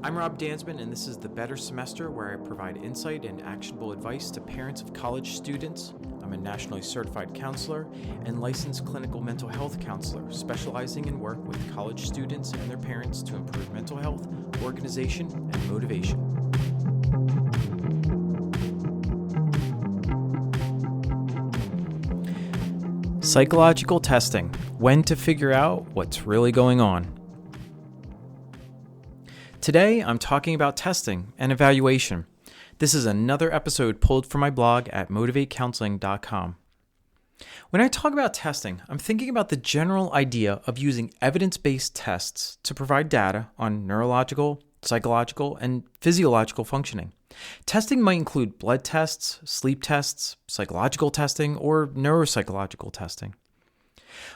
I'm Rob Dansman, and this is The Better Semester, where I provide insight and actionable advice to parents of college students. I'm a nationally certified counselor and licensed clinical mental health counselor, specializing in work with college students and their parents to improve mental health, organization, and motivation. Psychological testing: when to figure out what's really going on. Today, I'm talking about testing and evaluation. This is another episode pulled from my blog at motivatecounseling.com. When I talk about testing, I'm thinking about the general idea of using evidence-based tests to provide data on neurological, psychological, and physiological functioning. Testing might include blood tests, sleep tests, psychological testing, or neuropsychological testing.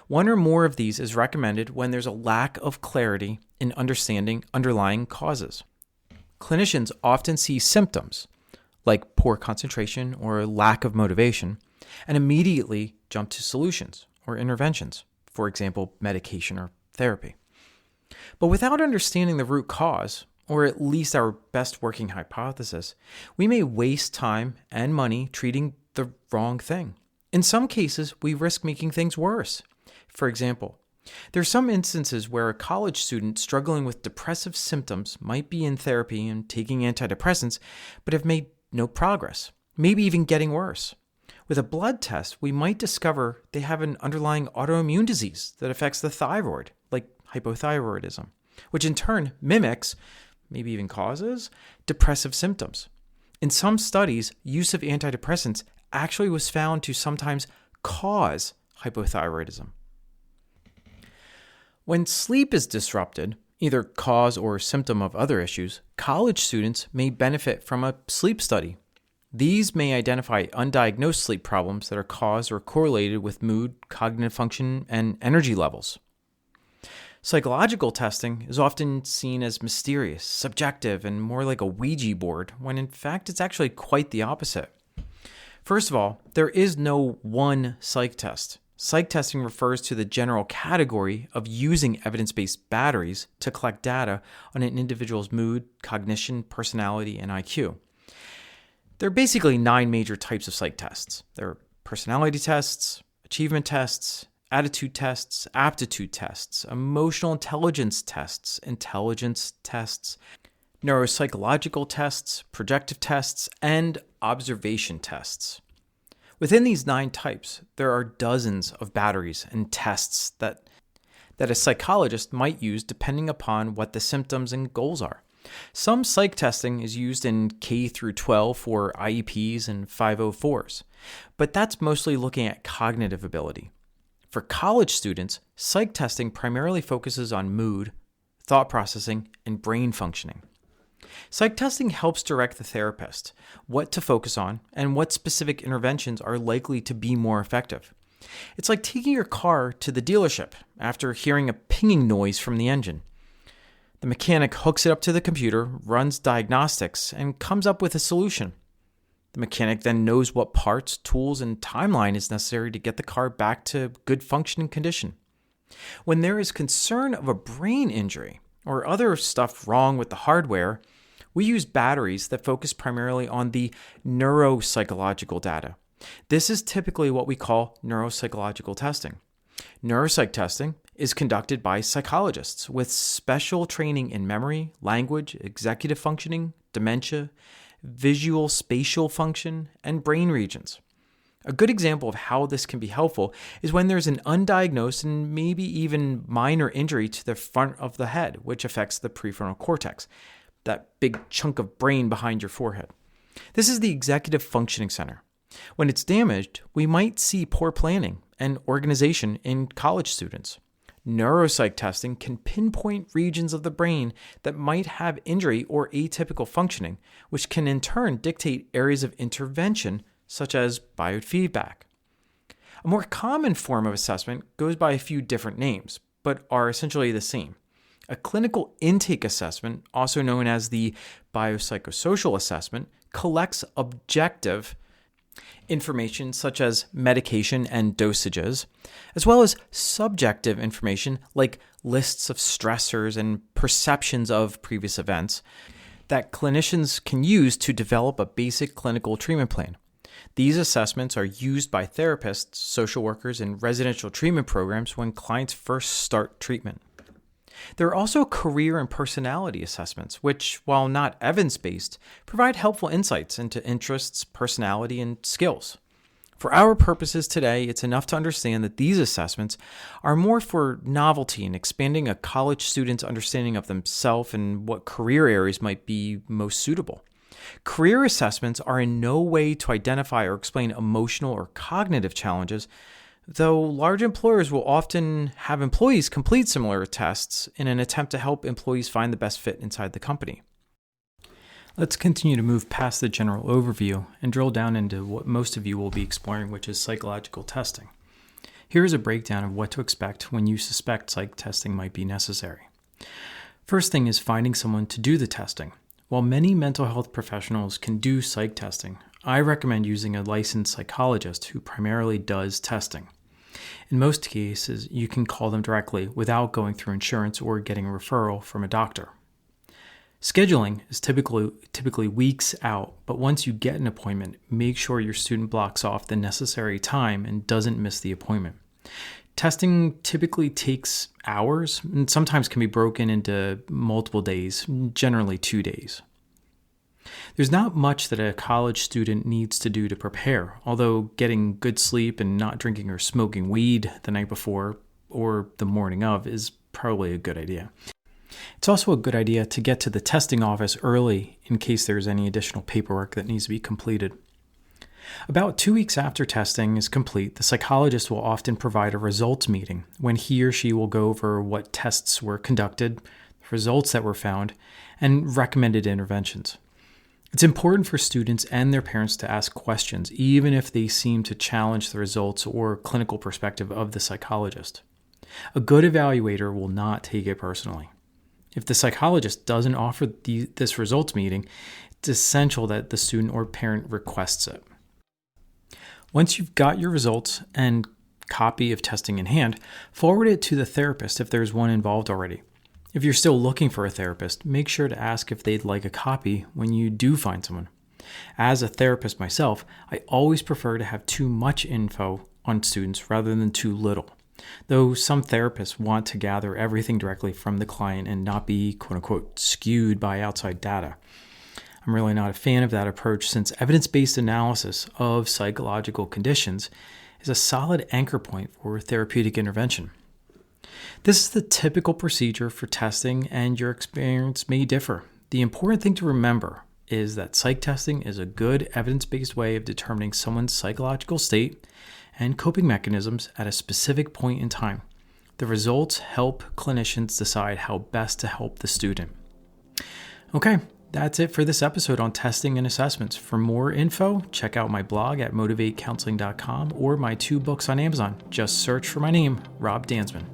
One or more of these is recommended when there's a lack of clarity in understanding underlying causes. Clinicians often see symptoms, like poor concentration or lack of motivation, and immediately jump to solutions or interventions, for example, medication or therapy. But without understanding the root cause, or at least our best working hypothesis, we may waste time and money treating the wrong thing. In some cases, we risk making things worse. For example, there are some instances where a college student struggling with depressive symptoms might be in therapy and taking antidepressants, but have made no progress, maybe even getting worse. With a blood test, we might discover they have an underlying autoimmune disease that affects the thyroid, like hypothyroidism, which in turn mimics, maybe even causes, depressive symptoms. In some studies, use of antidepressants actually was found to sometimes cause hypothyroidism. When sleep is disrupted, either cause or symptom of other issues, college students may benefit from a sleep study. These may identify undiagnosed sleep problems that are caused or correlated with mood, cognitive function, and energy levels. Psychological testing is often seen as mysterious, subjective, and more like a Ouija board, when in fact it's actually quite the opposite. First of all, there is no one psych test. Psych testing refers to the general category of using evidence-based batteries to collect data on an individual's mood, cognition, personality, and IQ. There are basically 9 major types of psych tests. There are personality tests, achievement tests, attitude tests, aptitude tests, emotional intelligence tests, neuropsychological tests, projective tests, and observation tests. Within these 9 types, there are dozens of batteries and tests that a psychologist might use depending upon what the symptoms and goals are. Some psych testing is used in K through 12 for IEPs and 504s, but that's mostly looking at cognitive ability. For college students, psych testing primarily focuses on mood, thought processing, and brain functioning. Psych testing helps direct the therapist what to focus on and what specific interventions are likely to be more effective. It's like taking your car to the dealership after hearing a pinging noise from the engine. The mechanic hooks it up to the computer, runs diagnostics, and comes up with a solution. The mechanic then knows what parts, tools, and timeline is necessary to get the car back to good functioning condition. When there is concern of a brain injury or other stuff wrong with the hardware, we use batteries that focus primarily on the neuropsychological data. This is typically what we call neuropsychological testing. Neuropsych testing is conducted by psychologists with special training in memory, language, executive functioning, dementia, visual spatial function, and brain regions. A good example of how this can be helpful is when there's an undiagnosed and maybe even minor injury to the front of the head, which affects the prefrontal cortex, that big chunk of brain behind your forehead. This is the executive functioning center. When it's damaged, we might see poor planning and organization in college students. Neuropsych testing can pinpoint regions of the brain that might have injury or atypical functioning, which can in turn dictate areas of intervention, such as biofeedback. A more common form of assessment goes by a few different names, but are essentially the same. A clinical intake assessment, also known as the biopsychosocial assessment, collects objective Information such as medication and dosages, as well as subjective information like lists of stressors and perceptions of previous events that clinicians can use to develop a basic clinical treatment plan. These assessments are used by therapists, social workers, and residential treatment programs when clients first start treatment. There are also career and personality assessments, which, while not evidence-based, provide helpful insights into interests, personality, and skills. For our purposes today, it's enough to understand that these assessments are more for novelty and expanding a college student's understanding of themselves and what career areas might be most suitable. Career assessments are in no way to identify or explain emotional or cognitive challenges, though large employers will often have employees complete similar tests in an attempt to help employees find the best fit inside the company. Let's continue to move past the general overview and drill down into what most of you will be exploring, which is psychological testing. Here is a breakdown of what to expect when you suspect psych testing might be necessary. First thing is finding someone to do the testing. While many mental health professionals can do psych testing, I recommend using a licensed psychologist who primarily does testing. In most cases, you can call them directly without going through insurance or getting a referral from a doctor. Scheduling is typically weeks out, but once you get an appointment, make sure your student blocks off the necessary time and doesn't miss the appointment. Testing typically takes hours and sometimes can be broken into multiple days, generally 2 days. There's not much that a college student needs to do to prepare, although getting good sleep and not drinking or smoking weed the night before or the morning of is probably a good idea. It's also a good idea to get to the testing office early in case there's any additional paperwork that needs to be completed. About 2 weeks after testing is complete, the psychologist will often provide a results meeting when he or she will go over what tests were conducted, results that were found, and recommended interventions. It's important for students and their parents to ask questions, even if they seem to challenge the results or clinical perspective of the psychologist. A good evaluator will not take it personally. If the psychologist doesn't offer this results meeting, it's essential that the student or parent requests it. Once you've got your results and copy of testing in hand, forward it to the therapist if there's one involved already. If you're still looking for a therapist, make sure to ask if they'd like a copy when you do find someone. As a therapist myself, I always prefer to have too much info on students rather than too little. Though some therapists want to gather everything directly from the client and not be, quote-unquote, skewed by outside data. I'm really not a fan of that approach since evidence-based analysis of psychological conditions is a solid anchor point for therapeutic intervention. This is the typical procedure for testing, and your experience may differ. The important thing to remember is that psych testing is a good evidence-based way of determining someone's psychological state and coping mechanisms at a specific point in time. The results help clinicians decide how best to help the student. Okay, that's it for this episode on testing and assessments. For more info, check out my blog at motivatecounseling.com or my 2 books on Amazon. Just search for my name, Rob Dansman.